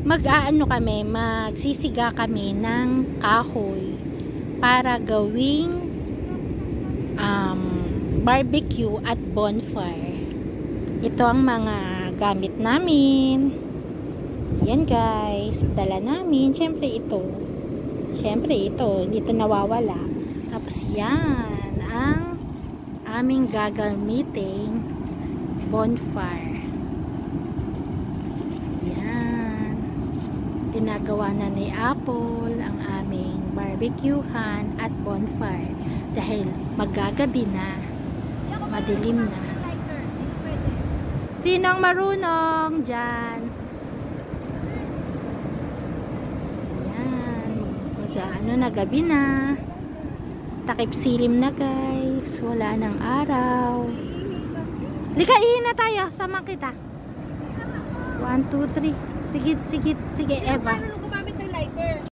mag-aano kami, magsisiga kami ng kahoy para gawing barbecue at bonfire. Ito ang mga gamit namin. Yan guys, dala namin. Syempre ito, hindi ito nawawala. Tapos yan ang aming gagamiting bonfire. Yan, ginagawa na ni Apple ang aming barbecuehan at bonfire dahil magagabi na, madilim na. Sinong marunong dyan? Yan, ano na, gabi na, takip silim na guys, wala nang araw. Lika, ihin na tayo, sama kita. 1, 2, 3. Sige Eva.